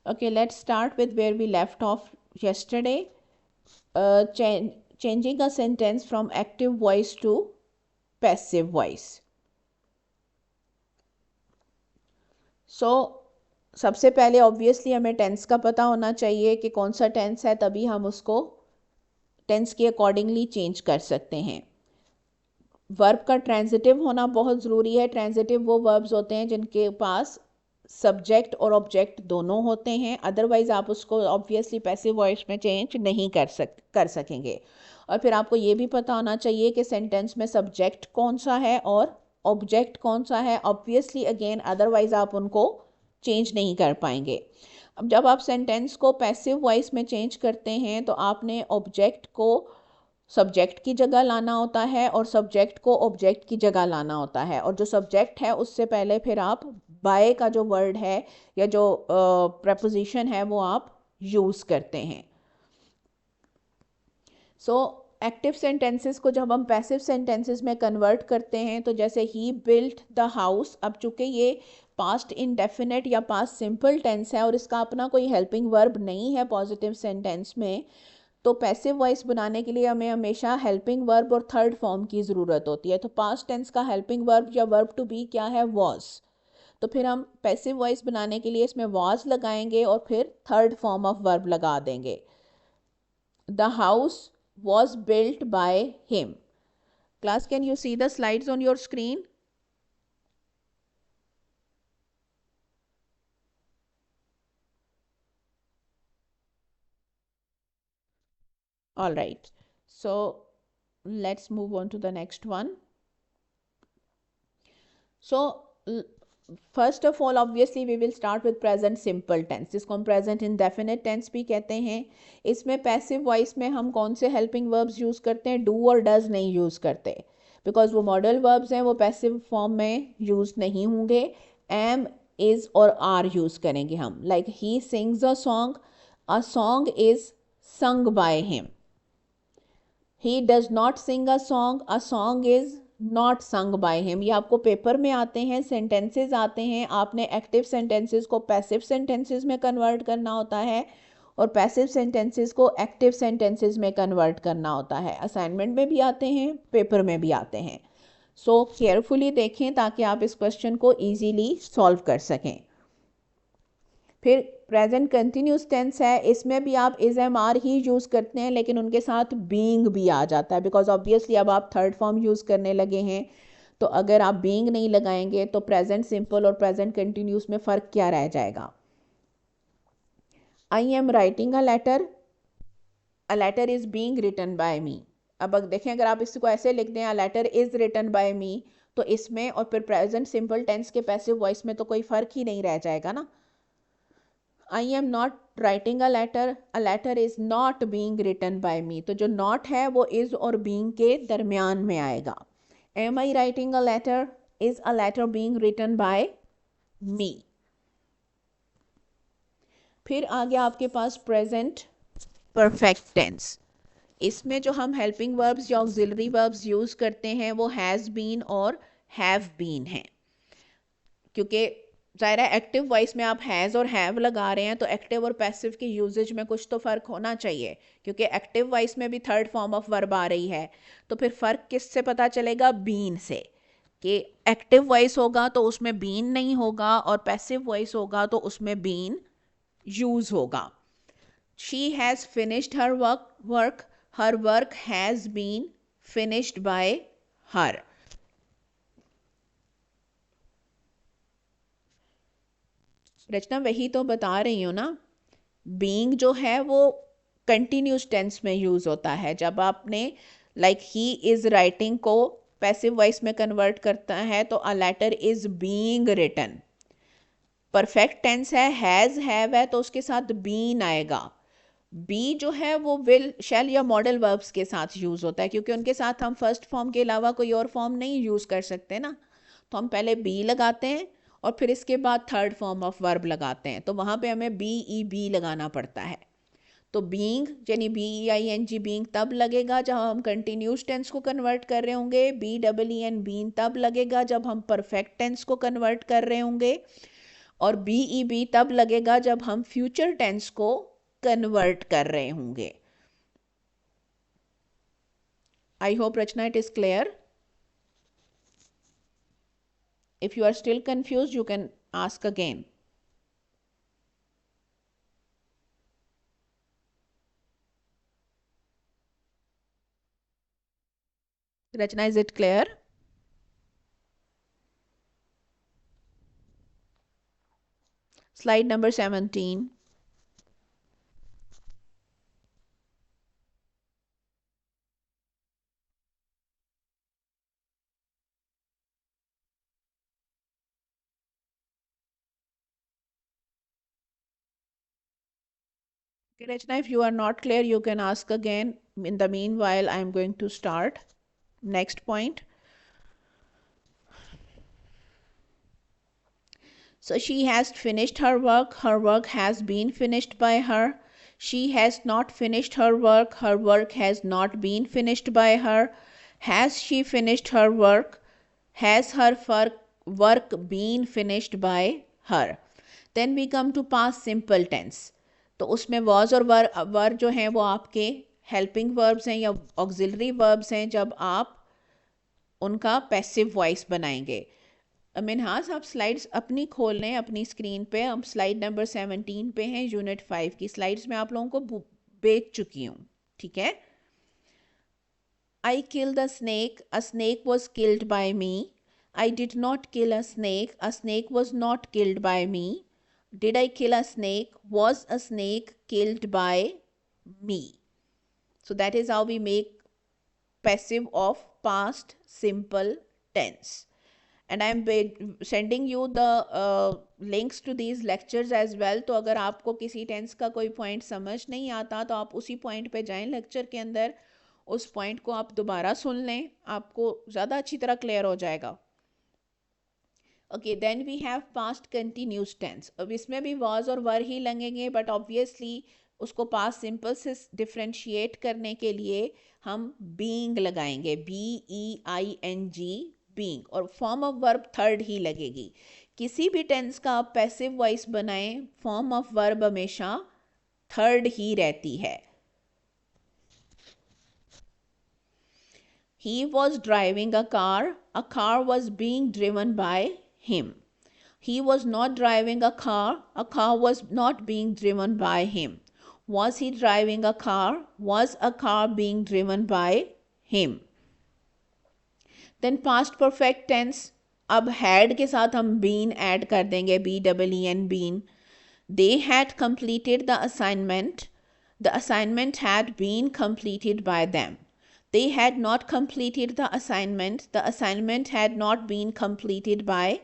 Okay, let's start with where we left off yesterday. Changing a sentence from active voice to passive voice. So सबसे पहले obviously हमें tense का पता होना चाहिए कि कौन सा टेंस है, तभी हम उसको टेंस के अकॉर्डिंगली चेंज कर सकते हैं। वर्ब का ट्रांजिटिव होना बहुत ज़रूरी है। ट्रांजिटिव वो वर्ब्स होते हैं जिनके पास सब्जेक्ट और ऑब्जेक्ट दोनों होते हैं, अदरवाइज आप उसको ऑब्वियसली पैसिव वॉइस में चेंज नहीं कर सकेंगे। और फिर आपको ये भी पता होना चाहिए कि सेंटेंस में सब्जेक्ट कौन सा है और ऑब्जेक्ट कौन सा है, ऑब्वियसली अगेन, अदरवाइज आप उनको चेंज नहीं कर पाएंगे। अब जब आप सेंटेंस को पैसिव वॉइस में चेंज करते हैं तो आपने ऑब्जेक्ट को सब्जेक्ट की जगह लाना होता है और सब्जेक्ट को ऑब्जेक्ट की जगह लाना होता है, और जो सब्जेक्ट है उससे पहले फिर आप बाय का जो वर्ड है या जो प्रपोजिशन है वो आप यूज़ करते हैं। सो एक्टिव सेंटेंसेस को जब हम पैसिव सेंटेंसेस में कन्वर्ट करते हैं, तो जैसे ही बिल्ट द हाउस, अब चूंकि ये पास्ट इंडेफिनिट या पास्ट सिंपल टेंस है और इसका अपना कोई हेल्पिंग वर्ब नहीं है पॉजिटिव सेंटेंस में, तो पैसिव वॉइस बनाने के लिए हमें हमेशा हेल्पिंग वर्ब और थर्ड फॉर्म की ज़रूरत होती है। तो पास्ट टेंस का हेल्पिंग वर्ब या वर्ब टू बी क्या है? वॉज। तो फिर हम पैसिव वॉइस बनाने के लिए इसमें वॉज लगाएंगे और फिर थर्ड फॉर्म ऑफ वर्ब लगा देंगे। The house was built by him. Class, can you see the slides on your screen? All right, so let's move on to the next one. So first of all obviously we will start with present simple tense, जिसको हम present indefinite tense भी कहते हैं। इसमें passive voice में हम कौन से हेल्पिंग वर्ब्स यूज़ करते हैं? डू और डज नहीं यूज़ करते, बिकॉज वो मॉडल वर्ब्स हैं, वो पैसिव फॉर्म में यूज़ नहीं होंगे। एम, इज़ और आर यूज़ करेंगे हम। Like he sings a song is sung by him. He does not sing a song is not sung by him. ये आपको पेपर में आते हैं, सेंटेंसेस आते हैं, आपने एक्टिव सेंटेंसेस को पैसिव सेंटेंसेस में कन्वर्ट करना होता है और पैसिव सेंटेंसेस को एक्टिव सेंटेंसेस में कन्वर्ट करना होता है। असाइनमेंट में भी आते हैं, पेपर में भी आते हैं। सो केयरफुली देखें ताकि आप इस क्वेश्चन को ईजीली सॉल्व कर सकें। फिर प्रेजेंट कंटिन्यूस टेंस है, इसमें भी आप इज एम आर ही यूज़ करते हैं, लेकिन उनके साथ बीइंग भी आ जाता है, बिकॉज ऑब्वियसली अब आप थर्ड फॉर्म यूज़ करने लगे हैं। तो अगर आप बीइंग नहीं लगाएंगे तो प्रेजेंट सिंपल और प्रेजेंट कंटिन्यूस में फ़र्क क्या रह जाएगा? I am writing a letter is being written by me. अब देखें, अगर आप इसको ऐसे लिख दें, a letter is written by me, तो इसमें और फिर प्रेजेंट सिंपल टेंस के पैसिव वॉइस में तो कोई फ़र्क ही नहीं रह जाएगा ना। I am not writing a letter is not being written by me, तो जो नॉट है वो इज़ और बीइंग के दरमियान में आएगा। Am I writing a letter, is a letter being written by me. फिर आ गया आपके पास प्रेजेंट परफेक्ट टेंस। इसमें जो हम हेल्पिंग वर्ब्स या ऑक्सिलरी वर्ब्स यूज़ करते हैं वो हैज़ बीन और हैव बीन हैं, क्योंकि ज़ाहिर है एक्टिव वॉइस में आप हैज़ और हैव लगा रहे हैं, तो एक्टिव और पैसिव की यूजेज में कुछ तो फ़र्क होना चाहिए, क्योंकि एक्टिव वॉइस में भी थर्ड फॉर्म ऑफ वर्ब आ रही है। तो फिर फ़र्क किससे पता चलेगा? बीन से, कि एक्टिव वॉइस होगा तो उसमें बीन नहीं होगा और पैसिव वॉइस होगा तो उसमें बीन यूज़ होगा। She has finished her work has been finished by her. Rachna, वही तो बता रही हूँ ना, बीइंग जो है वो कंटिन्यूस टेंस में यूज़ होता है। जब आपने लाइक ही इज़ राइटिंग को पैसिव वॉइस में कन्वर्ट करता है तो a letter is being written. Perfect tense है, हैज़ हैव है, तो उसके साथ बीन आएगा। बी जो है वो विल, शैल या मॉडल वर्ब्स के साथ यूज़ होता है, क्योंकि उनके साथ हम फर्स्ट फॉर्म के अलावा कोई और फॉर्म नहीं यूज़ कर सकते ना। तो हम पहले बी लगाते हैं और फिर इसके बाद थर्ड फॉर्म ऑफ वर्ब लगाते हैं, तो वहाँ पे हमें बी ई बी लगाना पड़ता है। तो बीइंग यानी B E I N G being तब लगेगा जब हम कंटिन्यूस टेंस को कन्वर्ट कर रहे होंगे। B double E N been तब लगेगा जब हम परफेक्ट टेंस को कन्वर्ट कर रहे होंगे। और BEB तब लगेगा जब हम फ्यूचर टेंस को कन्वर्ट कर रहे होंगे. I hope Rachna it is clear. If you are still confused, you can ask again. Rachna, is it clear? Slide number 17. Okay, Rachna, if you are not clear, you can ask again. In the meanwhile, I am going to start. Next point. So she has finished her work. Her work has been finished by her. She has not finished her work. Her work has not been finished by her. Has she finished her work? Has her work been finished by her? Then we come to past simple tense. तो उसमें was और were जो हैं वो आपके helping verbs हैं या auxiliary verbs हैं जब आप उनका passive voice बनाएंगे. मिनहास आप स्लाइड्स अपनी खोल लें अपनी स्क्रीन पे. हम स्लाइड नंबर 17 पे हैं. यूनिट 5 की स्लाइड्स में आप लोगों को भेज चुकी हूँ. ठीक है. I killed a snake. A snake was killed by me. I did not kill a snake. A snake was not killed by me. Did I kill a snake? Was a snake killed by me? So that is how we make passive of past simple tense. And I am sending you the links to these lectures as well. तो अगर आपको किसी tense का कोई point समझ नहीं आता तो आप उसी पॉइंट पे जाएं लेक्चर के अंदर. उस पॉइंट को आप दोबारा सुन लें. आपको ज़्यादा अच्छी तरह क्लियर हो जाएगा. Okay, then we have past continuous tense. अब इसमें भी वाज और वर ही लगेंगे बट ऑब्वियसली उसको पास्ट सिंपल से डिफ्रेंशिएट करने के लिए हम बीइंग लगाएंगे. BEING being. और फॉर्म ऑफ वर्ब थर्ड ही लगेगी. किसी भी टेंस का आप पैसिव वॉइस बनाएं फॉर्म ऑफ वर्ब हमेशा थर्ड ही रहती है. He was driving a car. A car was being driven by him. He was not driving a car. A car was not being driven by him. Was he driving a car? Was a car being driven by him? Then past perfect tense. अब had के साथ हम been add कर देंगे. BEEN been. They had completed the assignment. The assignment had been completed by them. They had not completed the assignment. The assignment had not been completed by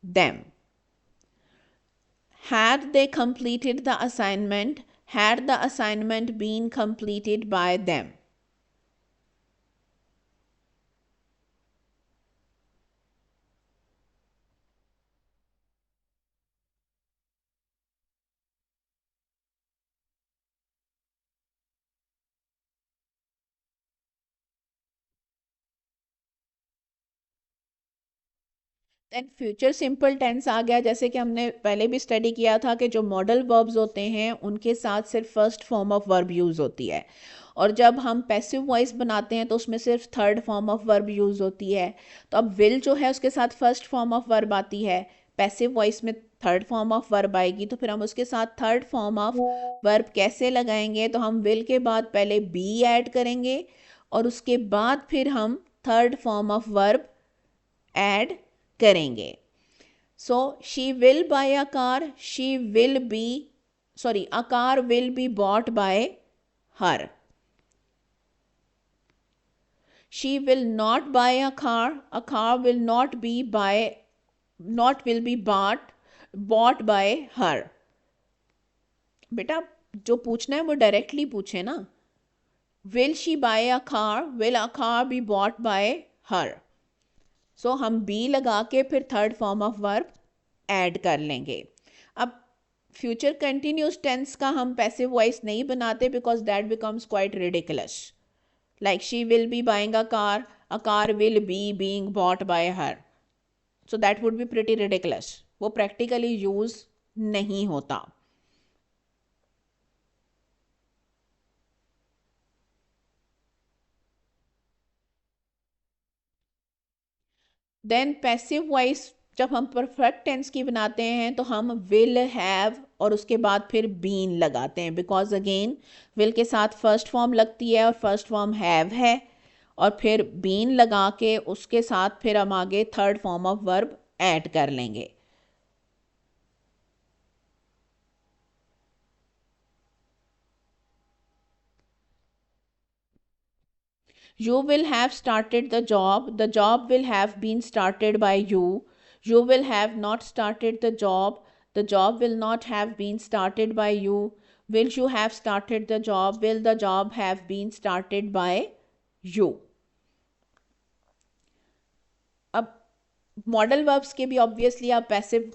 them. Had they completed the assignment? Had the assignment been completed by them? Then future simple tense आ गया. जैसे कि हमने पहले भी study किया था कि जो मॉडल वर्ब्स होते हैं उनके साथ सिर्फ first form of verb use होती है. और जब हम पैसिव वॉइस बनाते हैं तो उसमें सिर्फ third form of verb use होती है. तो अब विल जो है उसके साथ फर्स्ट फॉर्म ऑफ वर्ब आती है. पैसिव वॉइस में थर्ड फॉर्म ऑफ वर्ब आएगी. तो फिर हम उसके साथ थर्ड फॉर्म ऑफ वर्ब कैसे लगाएंगे. तो हम विल के बाद पहले बी ऐड करेंगे और उसके बाद फिर हम third form of verb add करेंगे. So she will buy a car. She will be a car will be bought by her. She will not buy a car. A car will not be bought by her. बेटा जो पूछना है वो directly पूछे ना. Will she buy a car? Will a car be bought by her? सो हम B लगा के फिर third form of verb add कर लेंगे. अब फ्यूचर कंटिन्यूस टेंस का हम पैसिव वॉइस नहीं बनाते because that becomes quite ridiculous. Like she will be buying a car will be being bought by her. So that would be pretty ridiculous. वो practically use नहीं होता। Then passive voice जब हम perfect tense की बनाते हैं तो हम विल हैव और उसके बाद फिर बीन लगाते हैं, बिकॉज अगेन विल के साथ फर्स्ट फॉर्म लगती है और फर्स्ट फॉर्म हैव है, और फिर बीन लगा के उसके साथ फिर हम आगे third form of verb add कर लेंगे। You will have started the job will have been started by you will have not started the job will not have been started by you, will you have started the job, will the job have been started by you। अब modal verbs के भी obviously आप passive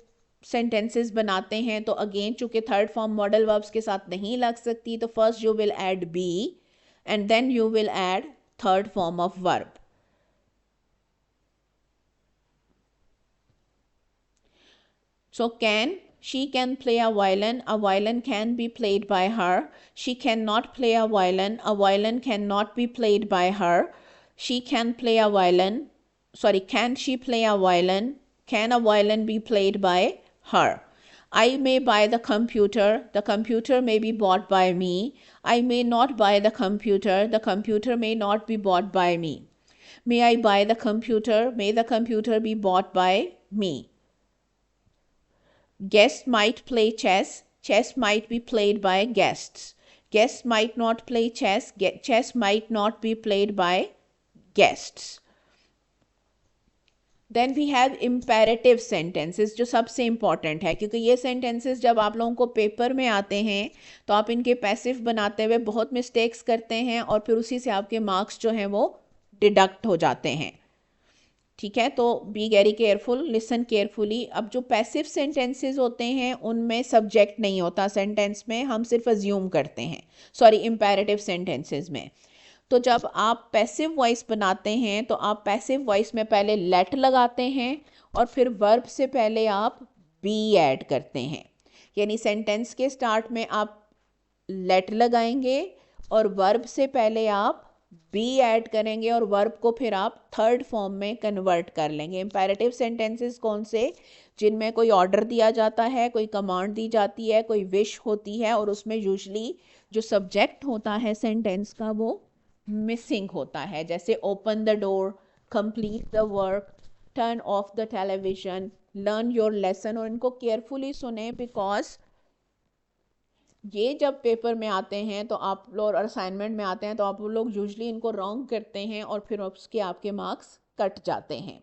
sentences बनाते हैं, तो again चूंकि third form modal verbs के साथ नहीं लग सकती, तो first you will add be and then you will add third form of verb. So she can play a violin can be played by her. She cannot play a violin cannot be played by her. She can play a violin, can she play a violin? Can a violin be played by her? I may buy the computer may be bought by me. I may not buy the computer may not be bought by me. May I buy the computer? May the computer be bought by me. Guests might play chess. Chess might be played by guests. Guests might not play chess. Chess might not be played by guests. Then we have imperative sentences, जो सबसे important है, क्योंकि ये sentences जब आप लोगों को paper में आते हैं तो आप इनके पैसिव बनाते हुए बहुत मिस्टेक्स करते हैं और फिर उसी से आपके मार्क्स जो हैं वो डिडक्ट हो जाते हैं। ठीक है, तो be very careful, listen carefully. अब जो पैसिव सेंटेंसेस होते हैं उनमें सब्जेक्ट नहीं होता सेंटेंस में, हम सिर्फ अज्यूम करते हैं, सॉरी इम्पेरेटिव सेंटेंसेस में। तो जब आप पैसिव वॉइस बनाते हैं तो आप पैसिव वॉइस में पहले लेट लगाते हैं और फिर वर्ब से पहले आप बी ऐड करते हैं, यानी सेंटेंस के स्टार्ट में आप लेट लगाएंगे और वर्ब से पहले आप बी ऐड करेंगे और वर्ब को फिर आप थर्ड फॉर्म में कन्वर्ट कर लेंगे। इम्पेरेटिव सेंटेंसेस कौन से? जिनमें कोई ऑर्डर दिया जाता है, कोई कमांड दी जाती है, कोई विश होती है और उसमें यूजली जो सब्जेक्ट होता है सेंटेंस का वो मिसिंग होता है, जैसे open the door, complete the work, turn off the television, learn your lesson. और इनको केयरफुली सुने, बिकॉज ये जब पेपर में आते हैं तो आप लोग और असाइनमेंट में आते हैं तो आप लोग यूजली इनको रॉन्ग करते हैं और फिर उसके आपके मार्क्स कट जाते हैं।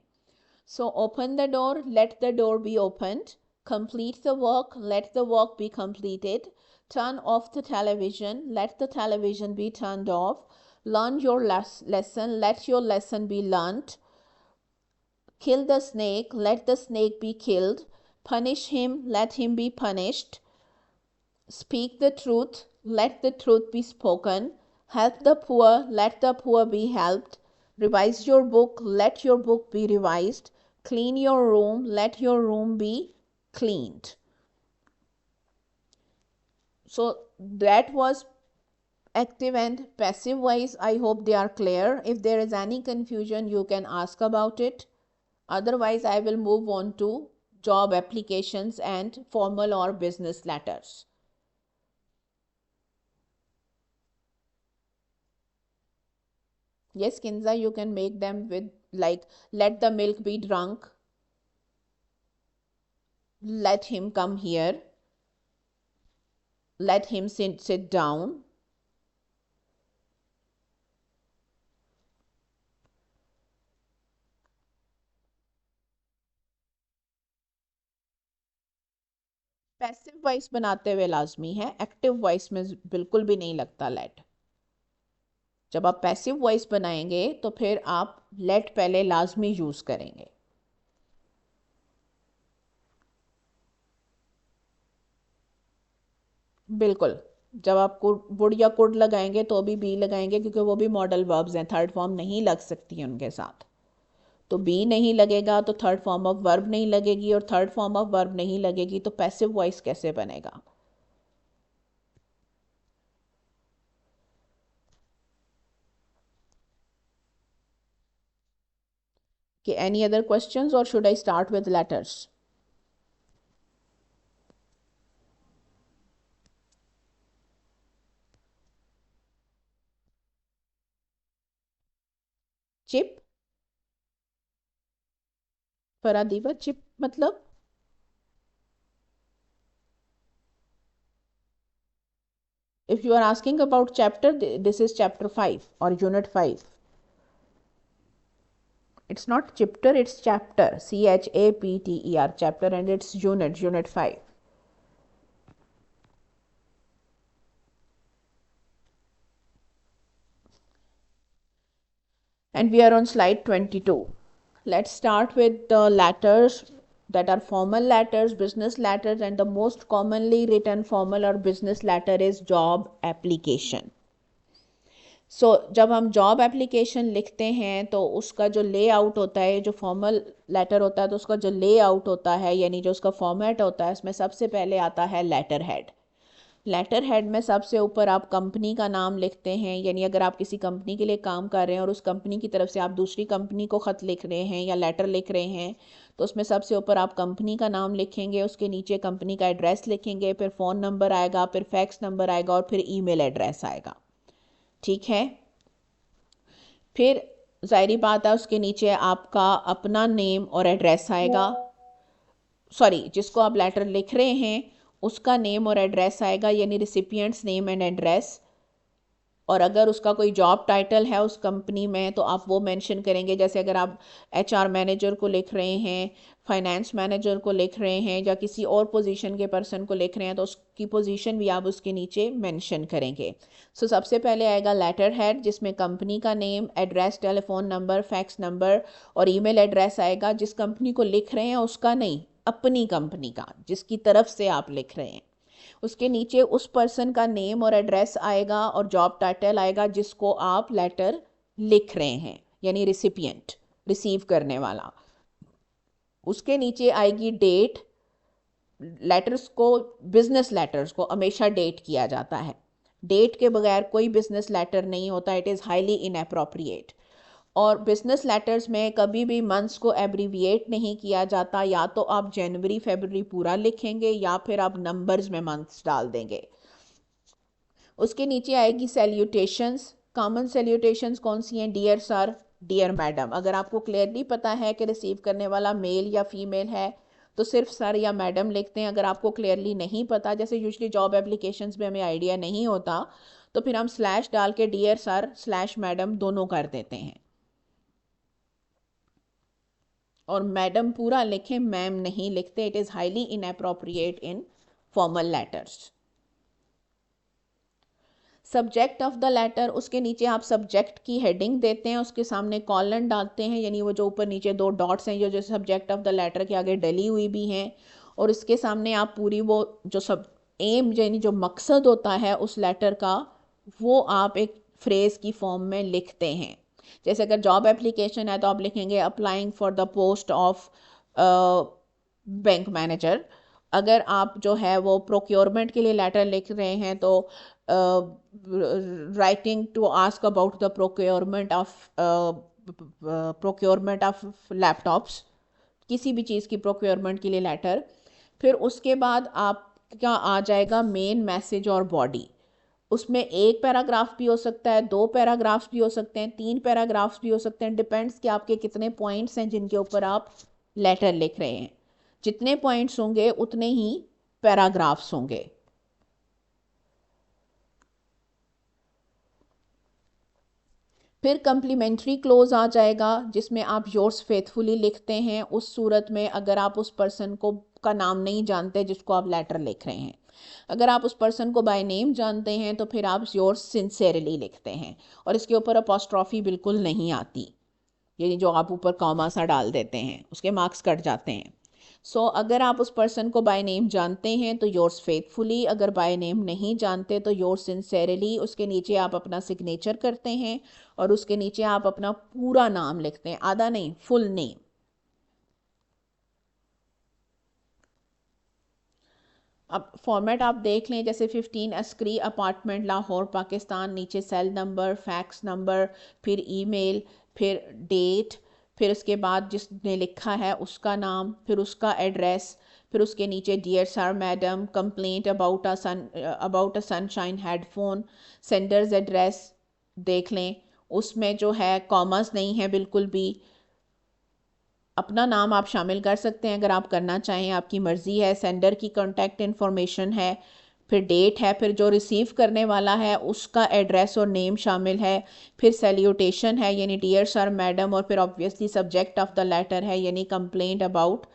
So open the door, let the door be opened, complete the work, let the work be completed, turn off the television, let the television be turned off, learn your lesson, let your lesson be learnt, kill the snake, let the snake be killed, punish him, let him be punished, speak the truth, let the truth be spoken, help the poor, let the poor be helped, revise your book, let your book be revised, clean your room, let your room be cleaned. So that was active and passive voice. I hope they are clear. If there is any confusion, you can ask about it. Otherwise, I will move on to job applications and formal or business letters. Yes, Kinza, you can make them with like, let the milk be drunk, let him come here, let him sit down. Passive voice बनाते हुए लाजमी है, active voice में बिल्कुल भी नहीं लगता late. जब आप पैसिव वॉइस बनाएंगे तो फिर आप लेट पहले लाजमी यूज़ करेंगे। बिल्कुल, जब आप वुड या कुड लगाएंगे तो भी बी लगाएंगे, क्योंकि वो भी मॉडल वर्ब्स हैं, थर्ड फॉर्म नहीं लग सकती है उनके साथ। तो बी नहीं लगेगा तो थर्ड फॉर्म ऑफ वर्ब नहीं लगेगी, और थर्ड फॉर्म ऑफ वर्ब नहीं लगेगी तो पैसिव वॉइस कैसे बनेगा? कि एनी अदर क्वेश्चंस और should I start with letters? Chip? फरादीवा, चिप मतलब? if you are asking about chapter, this is chapter 5 or unit 5. It's not chapter, it's chapter, chapter, chapter, and it's unit 5. And we are on slide 22. Let's start with the letters that are formal letters, business letters, and the most commonly written formal or business letter is job application. जब हम job application लिखते हैं तो उसका जो layout होता है, जो फॉर्मल लेटर होता है तो उसका जो लेआउट होता है, यानी जो उसका फॉर्मेट होता है, उसमें सबसे पहले आता है लेटर हेड। लेटर हेड में सबसे ऊपर आप कंपनी का नाम लिखते हैं, यानी अगर आप किसी कंपनी के लिए काम कर रहे हैं और उस कंपनी की तरफ से आप दूसरी कंपनी को ख़त लिख रहे हैं या लेटर लिख रहे हैं, तो उसमें सबसे ऊपर आप कंपनी का नाम लिखेंगे, उसके नीचे कंपनी का एड्रेस लिखेंगे, फिर फ़ोन नंबर आएगा, फिर फैक्स नंबर आएगा और फिर ईमेल एड्रेस आएगा। ठीक है। फिर ज़ाहिरी बात है उसके नीचे आपका अपना नेम और एड्रेस आएगा, सॉरी, जिसको आप लेटर लिख रहे हैं उसका नेम और एड्रेस आएगा, यानी रिसिपिएंट्स नेम एंड एड्रेस। और अगर उसका कोई जॉब टाइटल है उस कंपनी में तो आप वो मेंशन करेंगे, जैसे अगर आप एचआर मैनेजर को लिख रहे हैं, फाइनेंस मैनेजर को लिख रहे हैं, या किसी और पोजीशन के पर्सन को लिख रहे हैं तो उसकी पोजीशन भी आप उसके नीचे मेंशन करेंगे। सबसे पहले आएगा लेटर हेड, जिसमें कंपनी का name, address, telephone number, fax number और ईमेल एड्रेस आएगा। जिस कंपनी को लिख रहे हैं उसका नहीं, अपनी कंपनी का, जिसकी तरफ से आप लिख रहे हैं। उसके नीचे उस पर्सन का नेम और एड्रेस आएगा और जॉब टाइटल आएगा जिसको आप लेटर लिख रहे हैं, यानी रिसिपिएंट, रिसीव करने वाला। उसके नीचे आएगी डेट। लेटर्स को, बिजनेस लेटर्स को हमेशा डेट किया जाता है, डेट के बगैर कोई बिजनेस लेटर नहीं होता, इट इज़ हाईली इनअप्रोप्रिएट। और बिजनेस लेटर्स में कभी भी मंथ्स को एब्रीविएट नहीं किया जाता, या तो आप जनवरी फरवरी पूरा लिखेंगे या फिर आप नंबर्स में मंथ्स डाल देंगे। उसके नीचे आएगी सैल्यूटेशंस। कॉमन सैल्यूटेशंस कौन सी हैं? Dear sir, dear madam. अगर आपको क्लियरली पता है कि रिसीव करने वाला मेल या फीमेल है तो सिर्फ सर या मैडम लिखते हैं। अगर आपको क्लियरली नहीं पता, जैसे यूजली जॉब एप्लीकेशंस में हमें आइडिया नहीं होता, तो फिर हम स्लैश डाल के डियर सर स्लैश मैडम दोनों कर देते हैं। और मैडम पूरा लिखें, मैम नहीं लिखते, it is highly inappropriate in formal letters. Subject of the letter, उसके नीचे आप सब्जेक्ट की हेडिंग देते हैं, उसके सामने कॉलन डालते हैं, यानी वो जो ऊपर नीचे दो डॉट्स हैं जो सब्जेक्ट ऑफ द लेटर के आगे डली हुई भी हैं, और इसके सामने आप पूरी वो जो सब एम, यानी जो मकसद होता है उस लेटर का, वो आप एक फ्रेज़ की फॉर्म में लिखते हैं। जैसे अगर जॉब एप्लीकेशन है तो आप लिखेंगे applying for the post of bank manager. अगर आप जो है वो प्रोक्योरमेंट के लिए लेटर लिख रहे हैं तो writing to ask about the procurement of laptops, किसी भी चीज़ की प्रोक्योरमेंट के लिए लेटर। फिर उसके बाद आपका आ जाएगा मेन मैसेज और बॉडी। उसमें एक पैराग्राफ भी हो सकता है, 2 पैराग्राफ्स भी हो सकते हैं, 3 पैराग्राफ्स भी हो सकते हैं, डिपेंड्स कि आपके कितने पॉइंट्स हैं जिनके ऊपर आप लेटर लिख रहे हैं। जितने पॉइंट्स होंगे उतने ही पैराग्राफ्स होंगे। फिर कम्प्लीमेंट्री क्लोज आ जाएगा, जिसमें आप योर्स फेथफुली लिखते हैं उस सूरत में अगर आप उस पर्सन को का नाम नहीं जानते जिसको आप लेटर लिख रहे हैं। अगर आप उस पर्सन को बाय नेम जानते हैं तो फिर आप योर्स सिंसेरली लिखते हैं, और इसके ऊपर अपॉस्ट्रॉफी बिल्कुल नहीं आती, ये जो आप ऊपर कॉमा सा डाल देते हैं उसके मार्क्स कट जाते हैं। सो अगर आप उस पर्सन को बाय नेम जानते हैं तो योर्स फेथफुली, अगर बाय नेम नहीं जानते तो योर्स सिंसेरली। उसके नीचे आप अपना सिग्नेचर करते हैं और उसके नीचे आप अपना पूरा नाम लिखते हैं, आधा नहीं, फुल नेम। अब फॉर्मेट आप देख लें, जैसे 15 अस्करी अपार्टमेंट लाहौर पाकिस्तान, नीचे सेल नंबर, फैक्स नंबर, फिर ईमेल, फिर डेट, फिर उसके बाद जिसने लिखा है उसका नाम, फिर उसका एड्रेस, फिर उसके नीचे dear sir madam, complaint about a Sunshine headphone, sender's address देख लें। उसमें जो है कॉमर्स नहीं है बिल्कुल भी। अपना नाम आप शामिल कर सकते हैं अगर आप करना चाहें, आपकी मर्ज़ी है। सेंडर की कॉन्टैक्ट इन्फॉर्मेशन है, फिर डेट है, फिर जो रिसीव करने वाला है उसका एड्रेस और नेम शामिल है, फिर सैल्यूटेशन है यानी डियर सर मैडम, और फिर obviously subject of the letter है यानी complaint about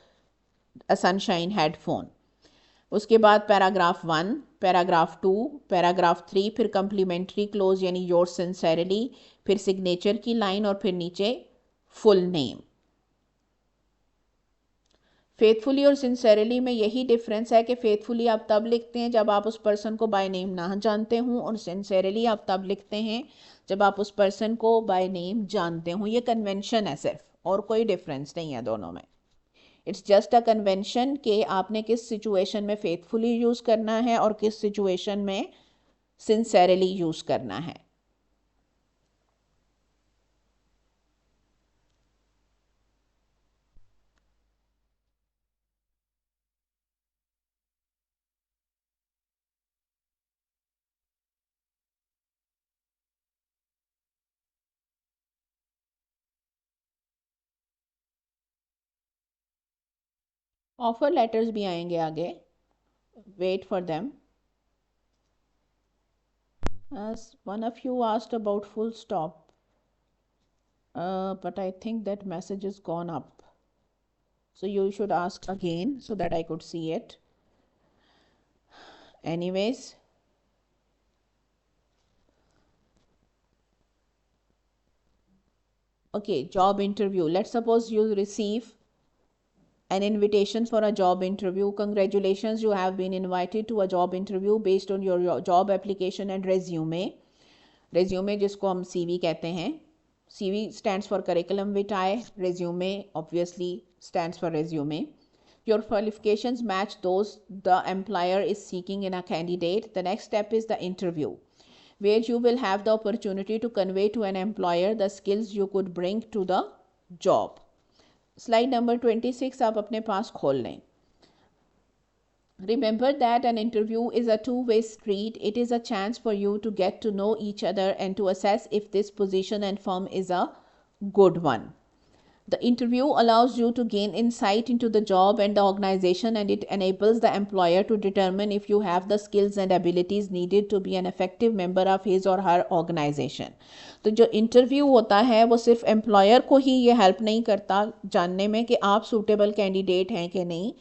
a Sunshine headphone. उसके बाद पैराग्राफ 1, पैराग्राफ 2, पैराग्राफ 3, फिर कम्प्लीमेंट्री क्लोज यानी योर सिंसेरली, फिर सिग्नेचर की लाइन और फिर नीचे फुल नेम। फेथफुली और सिंसेरली में यही डिफरेंस है कि फेथफुली आप तब लिखते हैं जब आप उस पर्सन को बाय नेम ना जानते हों, और सिंसेरली आप तब लिखते हैं जब आप उस पर्सन को बाय नेम जानते हों। ये कन्वेंशन है सिर्फ, और कोई डिफरेंस नहीं है दोनों में। इट्स जस्ट अ कन्वेंशन कि आपने किस सिचुएशन में फेथफुली यूज़ करना है और किस सिचुएशन में सिंसेरली यूज़ करना है। ऑफर लेटर्स भी आएंगे आगे, wait for them. One of you asked about full stop, but I think that message is gone up. So you should ask again so that I could see it. Anyways, okay, job interview. Let's suppose you receive an invitation for a job interview. Congratulations, you have been invited to a job interview based on your job application and resume. Resume जिसको हम CV कहते हैं. CV stands for curriculum vitae. Resume obviously stands for resume. Your qualifications match those the employer is seeking in a candidate. The next step is the interview, where you will have the opportunity to convey to an employer the skills you could bring to the job. Slide number 26 आप अपने पास खोल लें. Remember that an interview is a two-way street. It is a chance for you to get to know each other and to assess if this position and firm is a good one. The interview allows you to gain insight into the job and the organization, and it enables the employer to determine if you have the skills and abilities needed to be an effective member of his or her organization. तो जो interview होता है वो सिर्फ employer को ही ये help नहीं करता जानने में कि आप सूटेबल कैंडिडेट हैं कि नहीं,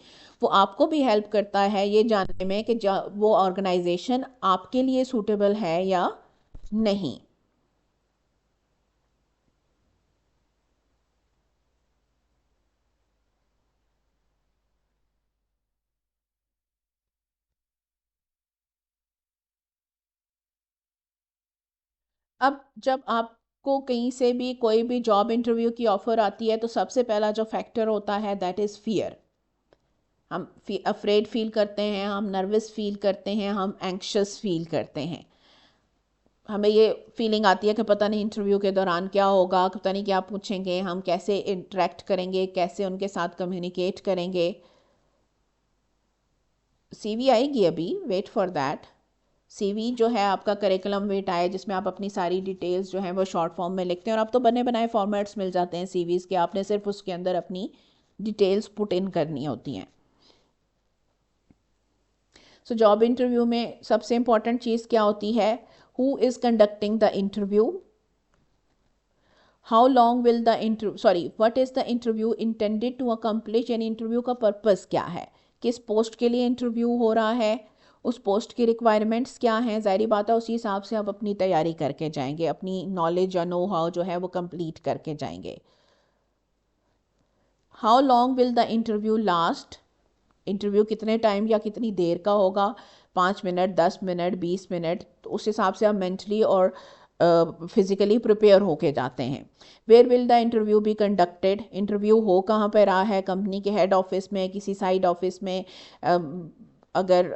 वो आपको भी हेल्प करता है ये जानने में कि वो ऑर्गेनाइजेशन आपके लिए सूटेबल है या नहीं। अब जब आपको कहीं से भी कोई भी जॉब इंटरव्यू की ऑफ़र आती है तो सबसे पहला जो फैक्टर होता है दैट इज़ फियर। हम अफ्रेड फील करते हैं, हम नर्वस फील करते हैं, हम एंक्शस फील करते हैं। हमें ये फीलिंग आती है कि पता नहीं इंटरव्यू के दौरान क्या होगा, पता नहीं क्या पूछेंगे, हम कैसे इंटरेक्ट करेंगे, कैसे उनके साथ कम्युनिकेट करेंगे। CV आएगी अभी, वेट फॉर दैट। CV जो है आपका करिकुलम विटाए, जिसमें आप अपनी सारी डिटेल्स जो हैं वो शॉर्ट फॉर्म में लिखते हैं, और अब तो बने बनाए फॉर्मेट्स मिल जाते हैं CVs के, आपने सिर्फ उसके अंदर अपनी डिटेल्स पुट इन करनी होती हैं। सो जॉब इंटरव्यू में सबसे इंपॉर्टेंट चीज़ क्या होती है? Who is conducting the interview, how long will the interview, sorry, what is the interview intended to accomplish, यानी इंटरव्यू का पर्पस क्या है, किस पोस्ट के लिए इंटरव्यू हो रहा है, उस पोस्ट की रिक्वायरमेंट्स क्या हैं। ज़ाहिर बात है उसी हिसाब से आप अपनी तैयारी करके जाएंगे, अपनी नॉलेज या नो हाउ जो है वो कंप्लीट करके जाएंगे। How long will the interview last, interview कितने टाइम या कितनी देर का होगा, 5 मिनट, 10 मिनट, 20 मिनट, तो उस हिसाब से आप मेंटली और फिज़िकली प्रिपेयर होके जाते हैं। Where will the interview be conducted, interview हो कहाँ पर रहा है, कंपनी के हेड ऑफिस में, किसी साइड ऑफिस में, अगर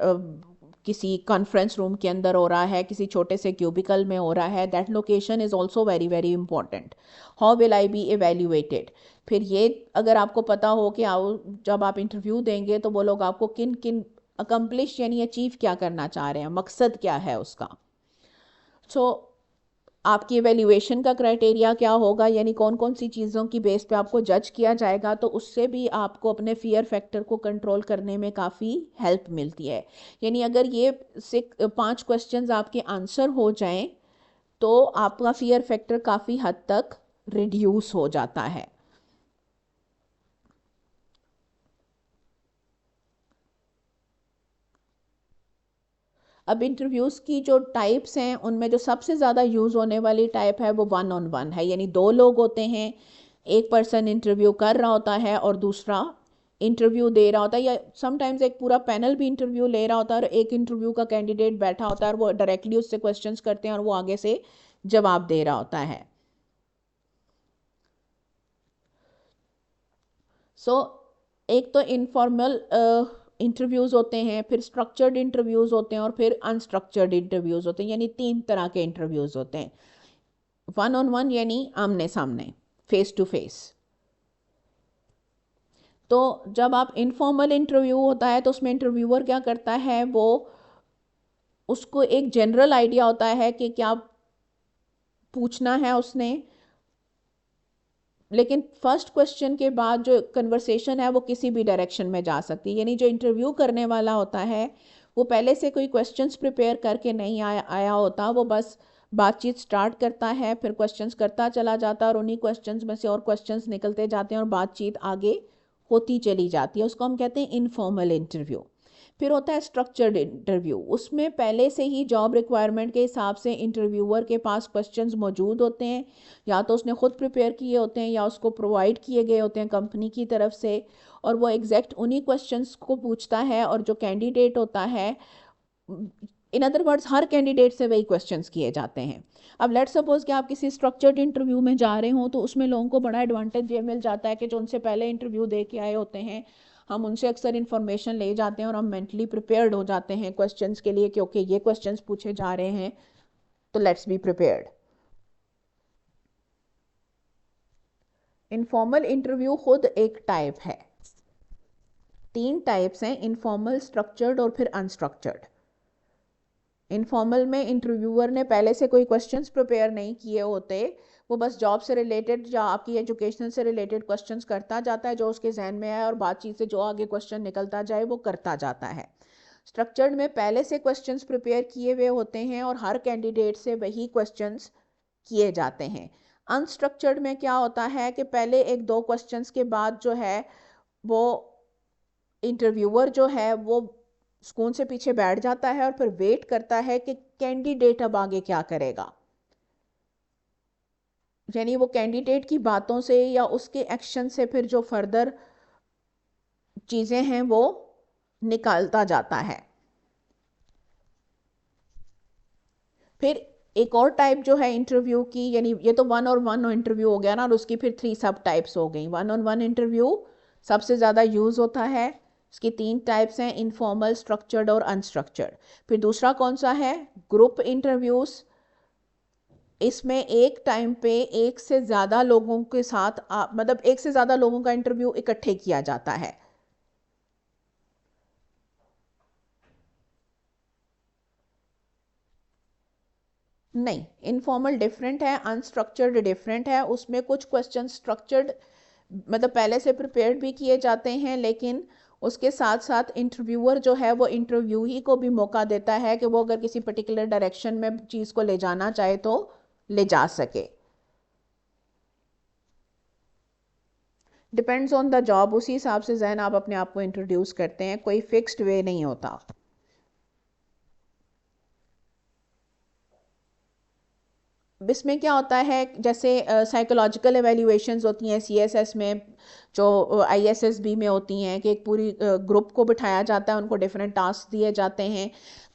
किसी कॉन्फ्रेंस रूम के अंदर हो रहा है, किसी छोटे से क्यूबिकल में हो रहा है, that location is also very very important. How will I be evaluated, फिर ये अगर आपको पता हो कि जब आप इंटरव्यू देंगे तो वो लोग आपको किन किन अकम्प्लिश यानी अचीव क्या करना चाह रहे हैं, मकसद क्या है उसका। सो आपकी एवेल्यूएशन का क्राइटेरिया क्या होगा, यानी कौन कौन सी चीज़ों की बेस पे आपको जज किया जाएगा, तो उससे भी आपको अपने फियर फैक्टर को कंट्रोल करने में काफ़ी हेल्प मिलती है। यानी अगर ये 5 क्वेश्चंस आपके आंसर हो जाएं तो आपका फियर फैक्टर काफ़ी हद तक रिड्यूस हो जाता है। अब इंटरव्यूज़ की जो टाइप्स हैं उनमें जो सबसे ज़्यादा यूज़ होने वाली टाइप है वो 1-on-1 है, यानी 2 लोग होते हैं, एक पर्सन इंटरव्यू कर रहा होता है और दूसरा इंटरव्यू दे रहा होता है, या समटाइम्स एक पूरा पैनल भी इंटरव्यू ले रहा होता है और एक इंटरव्यू का कैंडिडेट बैठा होता है और वो डायरेक्टली उससे क्वेश्चंस करते हैं और वो आगे से जवाब दे रहा होता है। सो एक तो इनफॉर्मल इंटरव्यूज़ होते हैं, फिर स्ट्रक्चर्ड इंटरव्यूज़ होते हैं और फिर अनस्ट्रक्चर्ड इंटरव्यूज़ होते हैं, यानी 3 तरह के इंटरव्यूज़ होते हैं। 1-on-1 यानी आमने सामने, फेस टू फेस। तो जब आप इनफॉर्मल इंटरव्यू होता है तो उसमें इंटरव्यूअर क्या करता है, वो उसको एक जनरल आइडिया होता है कि क्या पूछना है उसने, लेकिन फर्स्ट क्वेश्चन के बाद जो कन्वर्सेशन है वो किसी भी डायरेक्शन में जा सकती है। यानी जो इंटरव्यू करने वाला होता है वो पहले से कोई क्वेश्चंस प्रिपेयर करके नहीं आया होता, वो बस बातचीत स्टार्ट करता है, फिर क्वेश्चंस करता चला जाता है और उन्हीं क्वेश्चंस में से और क्वेश्चंस निकलते जाते हैं और बातचीत आगे होती चली जाती है। उसको हम कहते हैं इनफॉर्मल इंटरव्यू। फिर होता है स्ट्रक्चर्ड इंटरव्यू, उसमें पहले से ही जॉब रिक्वायरमेंट के हिसाब से इंटरव्यूअर के पास क्वेश्चंस मौजूद होते हैं, या तो उसने खुद प्रिपेयर किए होते हैं या उसको प्रोवाइड किए गए होते हैं कंपनी की तरफ से, और वो एग्जैक्ट उन्हीं क्वेश्चंस को पूछता है और जो कैंडिडेट होता है, in other words her candidate से वही क्वेश्चंस किए जाते हैं। अब लेट्स सपोज कि आप किसी स्ट्रक्चर्ड इंटरव्यू में जा रहे हो तो उसमें लोगों को बड़ा एडवांटेज ये मिल जाता है कि जो उनसे पहले इंटरव्यू दे के आए होते हैं, हम उनसे अक्सर इन्फॉर्मेशन ले जाते हैं और हम मेंटली प्रिपेयर्ड हो जाते हैं क्वेश्चंस के लिए, क्योंकि ये क्वेश्चंस पूछे जा रहे हैं तो let's be prepared. Informal interview खुद एक टाइप है, 3 टाइप्स हैं, इनफॉर्मल, स्ट्रक्चर्ड और फिर अनस्ट्रक्चर्ड। इनफॉर्मल में इंटरव्यूअर ने पहले से कोई क्वेश्चंस प्रिपेयर नहीं किए होते, वो बस जॉब से रिलेटेड या आपकी एजुकेशन से रिलेटेड क्वेश्चंस करता जाता है जो उसके जहन में आए, और बातचीत से जो आगे क्वेश्चन निकलता जाए वो करता जाता है। स्ट्रक्चर्ड में पहले से क्वेश्चंस प्रिपेयर किए हुए होते हैं और हर कैंडिडेट से वही क्वेश्चंस किए जाते हैं। अनस्ट्रक्चर्ड में क्या होता है कि पहले 1-2 क्वेश्चंस के बाद जो है वो इंटरव्यूअर जो है वो सुकून से पीछे बैठ जाता है और फिर वेट करता है कि कैंडिडेट अब आगे क्या करेगा, यानी वो कैंडिडेट की बातों से या उसके एक्शन से फिर जो फर्दर चीज़ें हैं वो निकालता जाता है। फिर एक और टाइप जो है इंटरव्यू की, यानी ये तो 1-on-1 इंटरव्यू हो गया ना, और उसकी फिर 3 सब टाइप्स हो गई। 1-on-1 इंटरव्यू सबसे ज़्यादा यूज़ होता है, इसकी 3 टाइप्स हैं, इनफॉर्मल, स्ट्रक्चर्ड और अनस्ट्रक्चर्ड। फिर दूसरा कौन सा है, ग्रुप इंटरव्यूज़। इसमें एक टाइम पे एक से ज़्यादा लोगों के साथ मतलब एक से ज़्यादा लोगों का इंटरव्यू इकट्ठे किया जाता है। नहीं, इनफॉर्मल डिफरेंट है, अनस्ट्रक्चर्ड डिफरेंट है। उसमें कुछ क्वेश्चन स्ट्रक्चर्ड मतलब पहले से प्रिपेयर्ड भी किए जाते हैं, लेकिन उसके साथ साथ इंटरव्यूअर जो है वो इंटरव्यू ही को भी मौका देता है कि वो अगर किसी पर्टिकुलर डायरेक्शन में चीज़ को ले जाना चाहे तो ले जा सके। डिपेंड्स ऑन द जॉब, उसी हिसाब से जहन आप अपने आप को इंट्रोड्यूस करते हैं, कोई फिक्स्ड वे नहीं होता। इसमें क्या होता है, जैसे साइकोलॉजिकल एवेल्यूएशंस होती हैं सीएसएस में, जो आईएसएसबी में होती हैं, कि एक पूरी ग्रुप को बिठाया जाता है, उनको डिफरेंट टास्क दिए जाते हैं,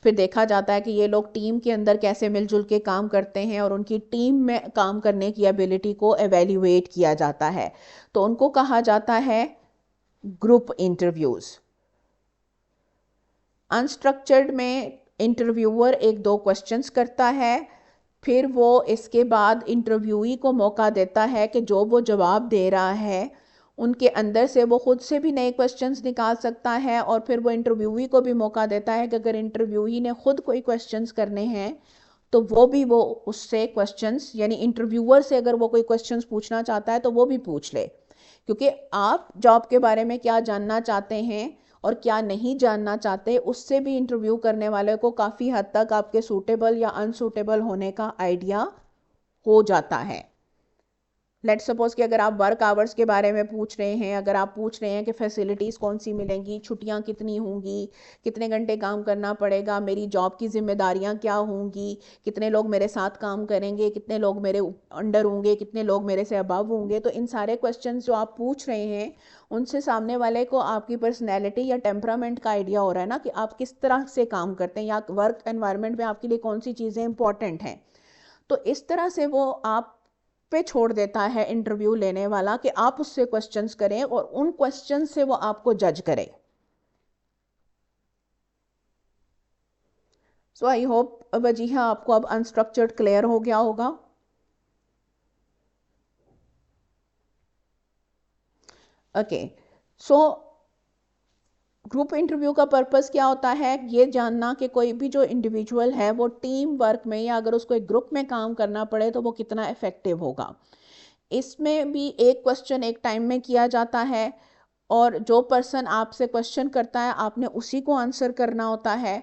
फिर देखा जाता है कि ये लोग टीम के अंदर कैसे मिलजुल के काम करते हैं, और उनकी टीम में काम करने की एबिलिटी को एवेल्यूएट किया जाता है, तो उनको कहा जाता है ग्रुप इंटरव्यूज़। अनस्ट्रक्चर्ड में इंटरव्यूअर एक दो क्वेश्चंस करता है, फिर वो इसके बाद इंटरव्यूई को मौका देता है कि जो वो जवाब दे रहा है उनके अंदर से वो खुद से भी नए क्वेश्चंस निकाल सकता है, और फिर वो इंटरव्यूई को भी मौका देता है कि अगर इंटरव्यूई ने खुद कोई क्वेश्चंस करने हैं तो वो उससे क्वेश्चंस, यानी इंटरव्यूअर से अगर वो कोई क्वेश्चंस पूछना चाहता है तो वो भी पूछ ले, क्योंकि आप जॉब के बारे में क्या जानना चाहते हैं और क्या नहीं जानना चाहते, उससे भी इंटरव्यू करने वाले को काफ़ी हद तक आपके सूटेबल या अनसूटेबल होने का आइडिया हो जाता है। लेट्स सपोज कि अगर आप वर्क आवर्स के बारे में पूछ रहे हैं, अगर आप पूछ रहे हैं कि फैसिलिटीज़ कौन सी मिलेंगी, छुट्टियां कितनी होंगी, कितने घंटे काम करना पड़ेगा, मेरी जॉब की जिम्मेदारियां क्या होंगी, कितने लोग मेरे साथ काम करेंगे, कितने लोग मेरे अंडर होंगे, कितने लोग मेरे से अबव होंगे, तो इन सारे क्वेश्चंस जो आप पूछ रहे हैं उनसे सामने वाले को आपकी पर्सनैलिटी या टेम्परामेंट का आइडिया हो रहा है ना, कि आप किस तरह से काम करते हैं या वर्क एनवायरनमेंट में आपके लिए कौन सी चीज़ें इंपॉर्टेंट हैं। तो इस तरह से वो आप पे छोड़ देता है इंटरव्यू लेने वाला कि आप उससे क्वेश्चंस करें और उन क्वेश्चन से वो आपको जज करे। सो आई होप वजीहा आपको अब अनस्ट्रक्चर्ड क्लियर हो गया होगा। ओके, सो ग्रुप इंटरव्यू का पर्पस क्या होता है, ये जानना कि कोई भी जो इंडिविजुअल है वो टीम वर्क में या अगर उसको एक ग्रुप में काम करना पड़े तो वो कितना इफेक्टिव होगा। इसमें भी एक क्वेश्चन एक टाइम में किया जाता है, और जो पर्सन आपसे क्वेश्चन करता है आपने उसी को आंसर करना होता है,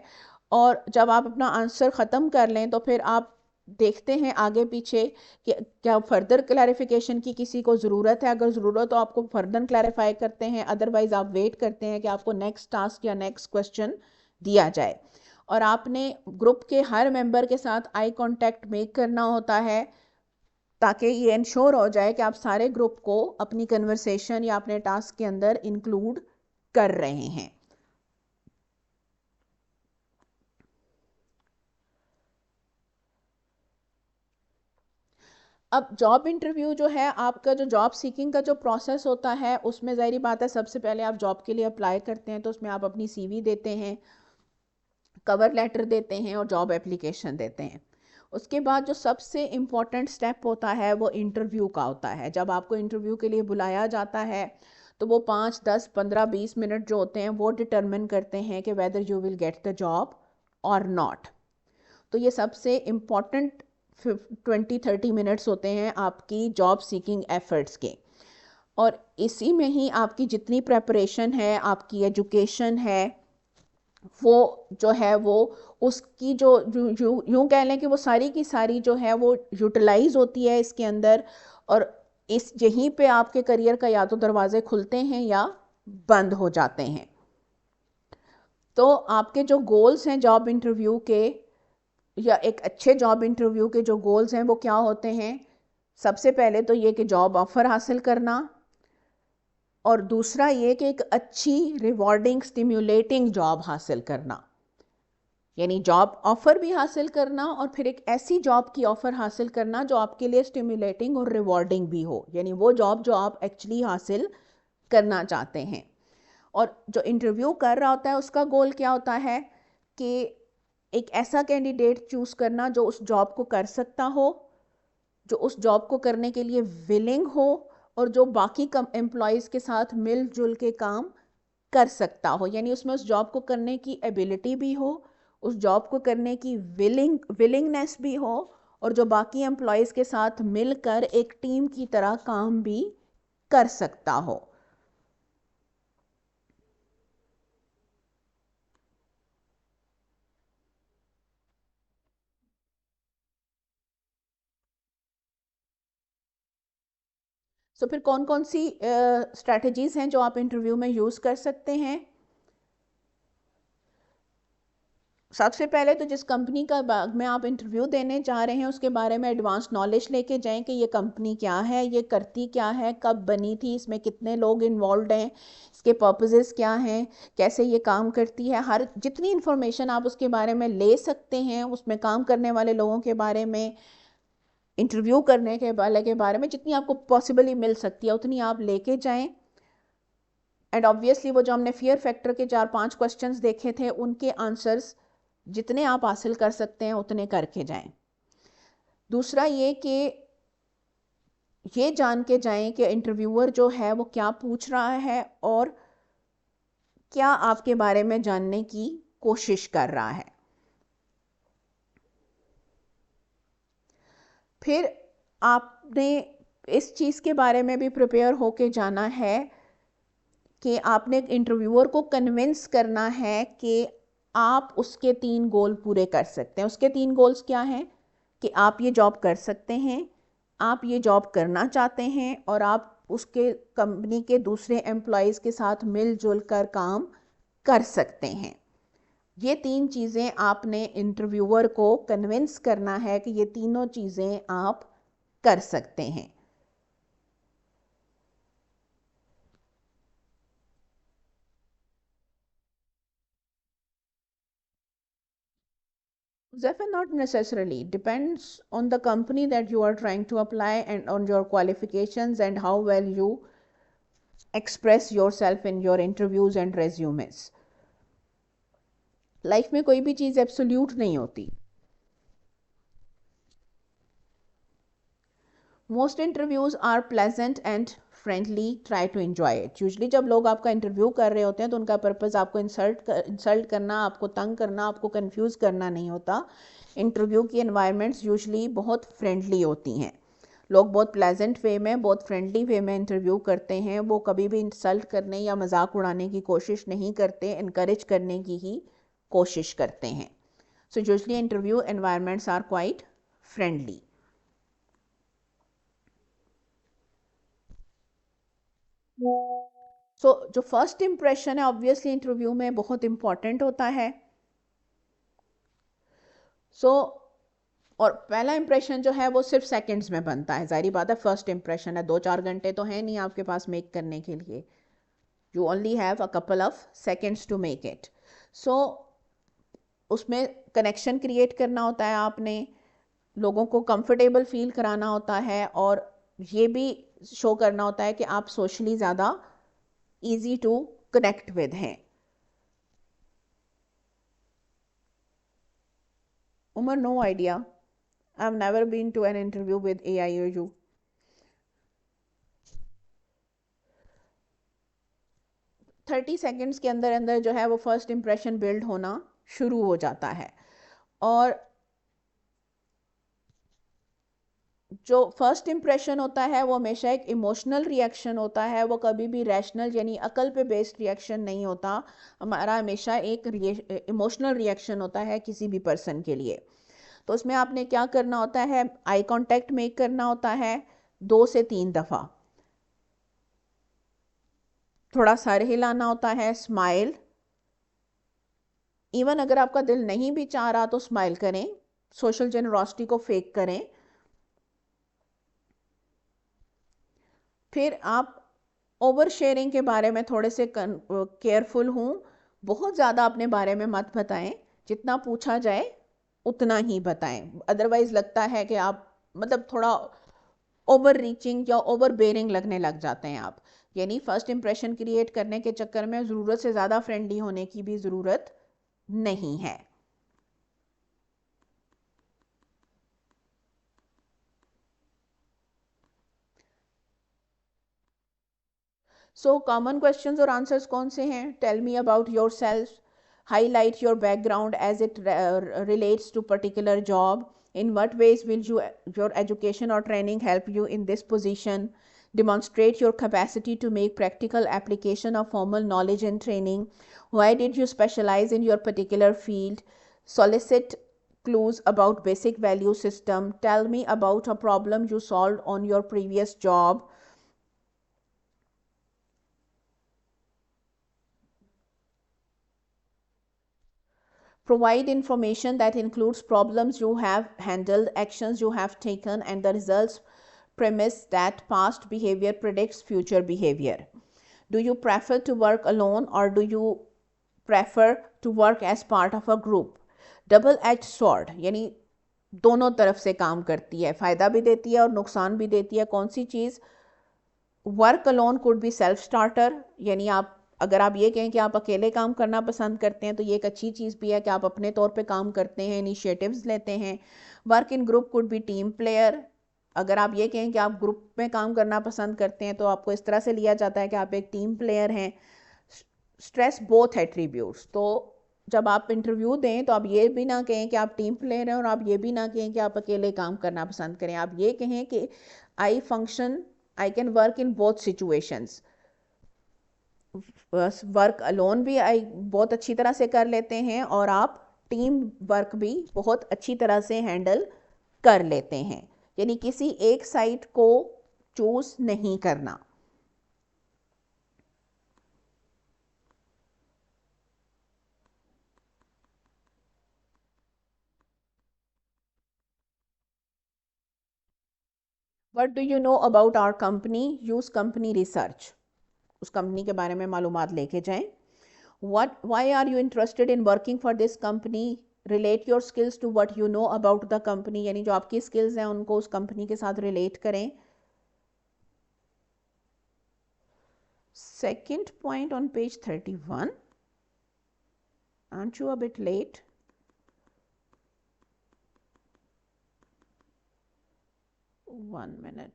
और जब आप अपना आंसर ख़त्म कर लें तो फिर आप देखते हैं आगे पीछे कि क्या फर्दर क्लैरिफिकेशन की किसी को ज़रूरत है, अगर ज़रूरत तो आपको फर्दर क्लैरिफाई करते हैं, अदरवाइज़ आप वेट करते हैं कि आपको नेक्स्ट टास्क या नेक्स्ट क्वेश्चन दिया जाए। और आपने ग्रुप के हर मेंबर के साथ आई कांटेक्ट मेक करना होता है, ताकि ये इंश्योर हो जाए कि आप सारे ग्रुप को अपनी कन्वर्सेशन या अपने टास्क के अंदर इंक्लूड कर रहे हैं। अब जॉब इंटरव्यू जो है, आपका जो जॉब सीकिंग का जो प्रोसेस होता है उसमें ज़ाहिर बात है सबसे पहले आप जॉब के लिए अप्लाई करते हैं, तो उसमें आप अपनी सीवी देते हैं, कवर लेटर देते हैं और जॉब एप्लीकेशन देते हैं। उसके बाद जो सबसे इम्पॉर्टेंट स्टेप होता है वो इंटरव्यू का होता है। जब आपको इंटरव्यू के लिए बुलाया जाता है तो वो 5, 10, 15, 20 मिनट जो होते हैं वो डिटरमिन करते हैं कि whether you will get the job और नॉट। तो ये सबसे इम्पॉर्टेंट 20-30 मिनट्स होते हैं आपकी जॉब सीकिंग एफर्ट्स के, और इसी में ही आपकी जितनी प्रेपरेशन है, आपकी एजुकेशन है, वो जो है वो उसकी जो यूँ कह लें कि वो सारी की सारी जो है वो यूटिलाइज होती है इसके अंदर, और इस यहीं पे आपके करियर का या तो दरवाजे खुलते हैं या बंद हो जाते हैं। तो आपके जो गोल्स हैं जॉब इंटरव्यू के, या एक अच्छे जॉब इंटरव्यू के जो गोल्स हैं वो क्या होते हैं, सबसे पहले तो ये कि जॉब ऑफर हासिल करना, और दूसरा ये कि एक अच्छी रिवॉर्डिंग स्टिम्युलेटिंग जॉब हासिल करना, यानी जॉब ऑफर भी हासिल करना और फिर एक ऐसी जॉब की ऑफर हासिल करना जो आपके लिए स्टिम्युलेटिंग और रिवॉर्डिंग भी हो, यानी वो जॉब जो आप एक्चुअली हासिल करना चाहते हैं। और जो इंटरव्यू कर रहा होता है उसका गोल क्या होता है कि एक ऐसा कैंडिडेट चूज़ करना जो उस जॉब को कर सकता हो, जो उस जॉब को करने के लिए विलिंग हो, और जो बाकी कम एम्प्लॉयज़ के साथ मिलजुल के काम कर सकता हो, यानी उसमें उस जॉब को करने की एबिलिटी भी हो, उस जॉब को करने की विलिंगनेस भी हो, और जो बाकी एम्प्लॉयज़ के साथ मिलकर एक टीम की तरह काम भी कर सकता हो। सो फिर कौन कौन सी स्ट्रैटेजीज़ हैं जो आप इंटरव्यू में यूज़ कर सकते हैं। सबसे पहले तो जिस कंपनी का में आप इंटरव्यू देने जा रहे हैं उसके बारे में एडवांस नॉलेज लेके जाएं कि ये कंपनी क्या है, ये करती क्या है, कब बनी थी, इसमें कितने लोग इन्वॉल्व हैं, इसके पर्पसेस क्या हैं, कैसे ये काम करती है। हर जितनी इन्फॉर्मेशन आप उसके बारे में ले सकते हैं, उसमें काम करने वाले लोगों के बारे में, इंटरव्यू करने के वाले के बारे में जितनी आपको पॉसिबली मिल सकती है उतनी आप लेके जाएं। एंड ऑब्वियसली वो जो हमने फियर फैक्टर के 4-5 क्वेश्चंस देखे थे उनके आंसर्स जितने आप हासिल कर सकते हैं उतने करके जाएं। दूसरा ये कि ये जान के जाएं कि इंटरव्यूअर जो है वो क्या पूछ रहा है और क्या आपके बारे में जानने की कोशिश कर रहा है। फिर आपने इस चीज़ के बारे में भी प्रिपेयर होके जाना है कि आपने इंटरव्यूअर को कन्विंस करना है कि आप उसके 3 गोल पूरे कर सकते हैं। उसके 3 गोल्स क्या हैं कि आप ये जॉब कर सकते हैं, आप ये जॉब करना चाहते हैं और आप उसके कंपनी के दूसरे एम्प्लॉयज़ के साथ मिलजुल कर काम कर सकते हैं। ये 3 चीज़ें आपने इंटरव्यूअर को कन्विंस करना है कि ये तीनों चीज़ें आप कर सकते हैं। Zephyr, not necessarily. Depends on the company that you are trying to apply and on your qualifications and how well you express yourself in your interviews and resumes. Life में कोई भी चीज़ एब्सोल्यूट नहीं होती। Most interviews are pleasant and friendly, try to enjoy it. Usually जब लोग आपका interview कर रहे होते हैं तो उनका पर्पज़ आपको इंसल्ट करना, आपको तंग करना, आपको कंफ्यूज करना नहीं होता। इंटरव्यू की एनवायरनमेंट्स यूजली बहुत फ्रेंडली होती हैं। लोग बहुत प्लेजेंट वे में, बहुत फ्रेंडली वे में इंटरव्यू करते हैं। वो कभी भी इंसल्ट करने या मजाक उड़ाने की कोशिश नहीं करते, इनकरेज करने की ही कोशिश करते हैं। So usually interview environments are quite friendly. So जो फर्स्ट इम्प्रेशन है ऑब्वियसली इंटरव्यू में बहुत इंपॉर्टेंट होता है। सो और पहला इंप्रेशन जो है वो सिर्फ सेकंड्स में बनता है। जाहिर बात है फर्स्ट इंप्रेशन है, 2-4 घंटे तो है नहीं आपके पास मेक करने के लिए। You only have a couple of seconds to make it. So उसमें कनेक्शन क्रिएट करना होता है, आपने लोगों को कंफर्टेबल फील कराना होता है और ये भी शो करना होता है कि आप सोशली ज़्यादा ईजी टू कनेक्ट विद हैं। Umar, no idea. I've never been to an interview with AIOU. 30 seconds के अंदर अंदर जो है वो फर्स्ट इंप्रेशन बिल्ड होना शुरू हो जाता है। और जो फर्स्ट इंप्रेशन होता है वो हमेशा एक इमोशनल रिएक्शन होता है, वो कभी भी रैशनल यानी अकल पे बेस्ड रिएक्शन नहीं होता। हमारा हमेशा एक इमोशनल रिएक्शन होता है किसी भी पर्सन के लिए। तो उसमें आपने क्या करना होता है, आई कांटेक्ट मेक करना होता है 2 से 3 दफ़ा, थोड़ा सर हिलाना होता है, स्माइल। इवन अगर आपका दिल नहीं भी चाह रहा तो स्माइल करें, सोशल जेनरोसिटी को फेक करें। फिर आप ओवर शेयरिंग के बारे में थोड़े से केयरफुल हूँ। बहुत ज़्यादा अपने बारे में मत बताएं, जितना पूछा जाए उतना ही बताएं। अदरवाइज लगता है कि आप मतलब थोड़ा ओवर रीचिंग या ओवर बेयरिंग लगने लग जाते हैं आप। यानी फर्स्ट इंप्रेशन क्रिएट करने के चक्कर में ज़रूरत से ज़्यादा फ्रेंडली होने की भी ज़रूरत नहीं है। सो कॉमन क्वेश्चंस और आंसर्स कौन से हैं? Tell me about yourself, highlight your background as it relates to particular job, in what ways will your education or training help you in this position, demonstrate your capacity to make practical application of formal knowledge and training, why did you specialize in your particular field, solicit clues about basic value system, tell me about a problem you solved on your previous job. Provide information that includes problems you have handled, actions you have taken, and the results premise that past behavior predicts future behavior. Do you prefer to work alone or do you prefer to work as part of a group? Double edge sword यानी दोनों तरफ से काम करती है, फ़ायदा भी देती है और नुकसान भी देती है। कौन सी चीज़? Work alone could be self starter, यानी आप अगर आप ये कहें कि आप अकेले काम करना पसंद करते हैं तो ये एक अच्छी चीज़ भी है कि आप अपने तौर पे काम करते हैं, इनिशिएटिव्स लेते हैं। Work in group could be team player, अगर आप ये कहें कि आप ग्रुप में काम करना पसंद करते हैं तो आपको इस तरह से लिया जाता है कि आप एक टीम प्लेयर हैं। स्ट्रेस बोथ एट्रीब्यूट्स, तो जब आप इंटरव्यू दें तो आप ये भी ना कहें कि आप टीम प्लेयर हैं और आप ये भी ना कहें कि आप अकेले काम करना पसंद करें। आप ये कहें कि I can work in both situations. Work alone भी आई बहुत अच्छी तरह से कर लेते हैं और आप टीम वर्क भी बहुत अच्छी तरह से हैंडल कर लेते हैं, यानी किसी एक साइड को चूज नहीं करना। What do you know about our company? Use company research. उस कंपनी के बारे में मालूमात लेके जाएं। Why are you interested in working for this company? Relate your skills to what you know about the company, यानी जो आपकी skills हैं उनको उस कंपनी के साथ relate करें। Second point on page 31. Aren't you a bit late? One minute.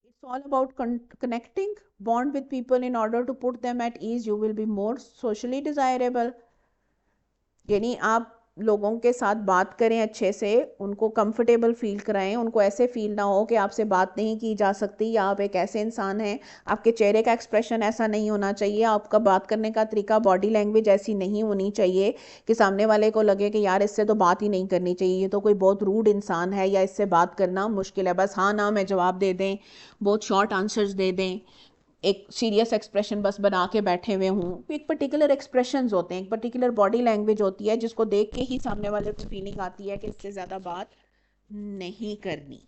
It's all about connecting, bond with people in order to put them at ease. You will be more socially desirable. यानी आप लोगों के साथ बात करें अच्छे से, उनको कंफर्टेबल फील कराएं, उनको ऐसे फील ना हो कि आपसे बात नहीं की जा सकती या आप एक ऐसे इंसान हैं, आपके चेहरे का एक्सप्रेशन ऐसा नहीं होना चाहिए, आपका बात करने का तरीका, बॉडी लैंग्वेज ऐसी नहीं होनी चाहिए कि सामने वाले को लगे कि यार इससे तो बात ही नहीं करनी चाहिए, ये तो कोई बहुत रूड इंसान है या इससे बात करना मुश्किल है, बस हाँ ना में जवाब दे दें, बहुत शॉर्ट आंसर्स दे दें, एक सीरियस एक्सप्रेशन बस बना के बैठे हुए हूँ। एक पर्टिकुलर एक्सप्रेशंस होते हैं, एक पर्टिकुलर बॉडी लैंग्वेज होती है जिसको देख के ही सामने वाले को फीलिंग आती है कि इससे ज़्यादा बात नहीं करनी।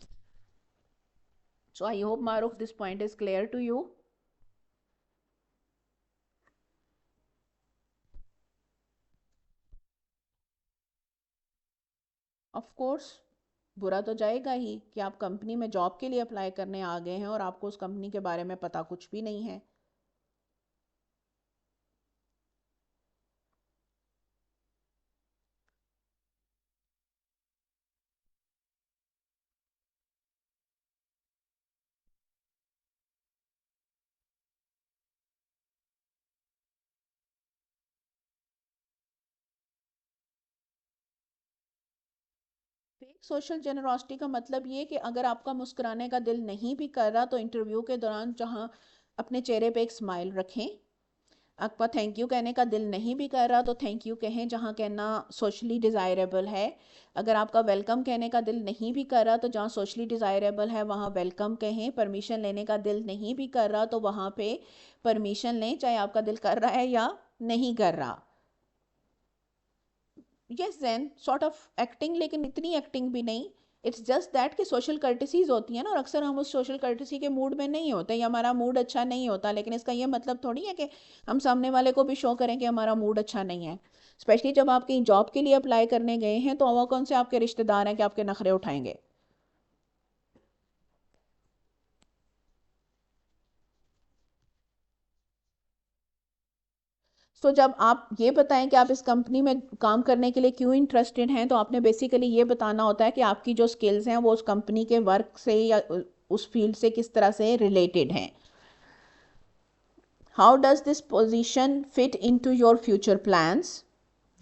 So I hope Maroof this point is clear to you. Of course बुरा तो जाएगा ही कि आप कंपनी में जॉब के लिए अप्लाई करने आ गए हैं और आपको उस कंपनी के बारे में पता कुछ भी नहीं है। फेक सोशल जेनरॉसिटी का मतलब ये कि अगर आपका मुस्कुराने का दिल नहीं भी कर रहा तो इंटरव्यू के दौरान जहाँ अपने चेहरे पे एक स्माइल रखें। आपका थैंक यू कहने का दिल नहीं भी कर रहा तो थैंक यू कहें जहाँ कहना सोशली डिज़ायरेबल है। अगर आपका वेलकम कहने का दिल नहीं भी कर रहा तो जहाँ सोशली डिज़ायरेबल है वहाँ वेलकम कहें। परमिशन लेने का दिल नहीं भी कर रहा तो वहाँ पे परमिशन लें, चाहे आपका दिल कर रहा है या नहीं कर रहा। Yes then sort of acting, लेकिन इतनी एक्टिंग भी नहीं। इट्स जस्ट दैट कि सोशल कर्टिसीज होती है ना, और अक्सर हम उस सोशल कर्टिसी के मूड में नहीं होते या हमारा मूड अच्छा नहीं होता, लेकिन इसका ये मतलब थोड़ी है कि हम सामने वाले को भी शो करें कि हमारा मूड अच्छा नहीं है। स्पेशली जब आप कहीं जॉब के लिए अप्लाई करने गए हैं तो वो कौन से आपके रिश्तेदार हैं कि आपके नखरे उठाएंगे। तो जब आप ये बताएं कि आप इस कंपनी में काम करने के लिए क्यों इंटरेस्टेड हैं तो आपने बेसिकली ये बताना होता है कि आपकी जो स्किल्स हैं वो उस कंपनी के वर्क से या उस फील्ड से किस तरह से रिलेटेड हैं। How does this position fit into your future plans?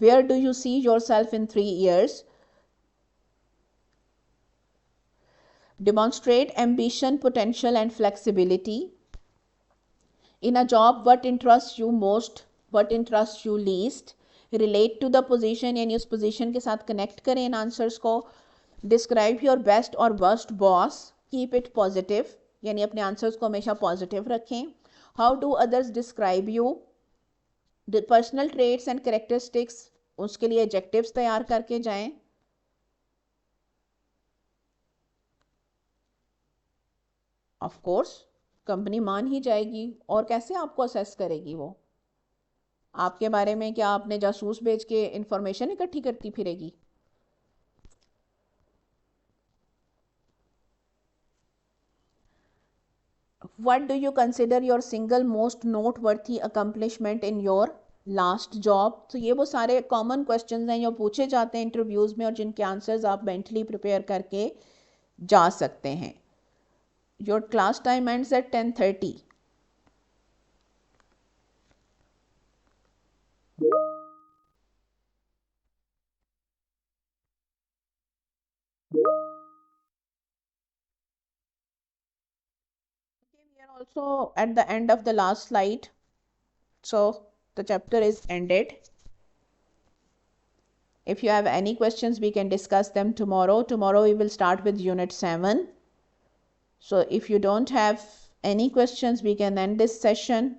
Where do you see yourself in 3 years? Demonstrate ambition, potential and flexibility. In a job, what interests you most, what interests you least, relate to the position, यानी उस position के साथ connect करें इन answers को. Describe your best or worst boss, keep it positive, यानी अपने answers को हमेशा positive रखें. How do others describe you? The personal traits and characteristics, उसके लिए adjectives तैयार करके जाएं. Of course, कंपनी मान ही जाएगी, और कैसे आपको असेस करेगी वो आपके बारे में? क्या आपने जासूस भेज के इंफॉर्मेशन इकट्ठी करती फिरेगी? What do you consider your single most noteworthy accomplishment in your last job? तो ये वो सारे कॉमन क्वेश्चंस हैं जो पूछे जाते हैं इंटरव्यूज़ में और जिनके आंसर्स आप मेंटली प्रिपेयर करके जा सकते हैं. Your class time ends at 10:30. We are also at the end of the last slide, so the chapter is ended. If you have any questions, we can discuss them tomorrow. Tomorrow we will start with unit 7. So if you don't have any questions, we can end this session.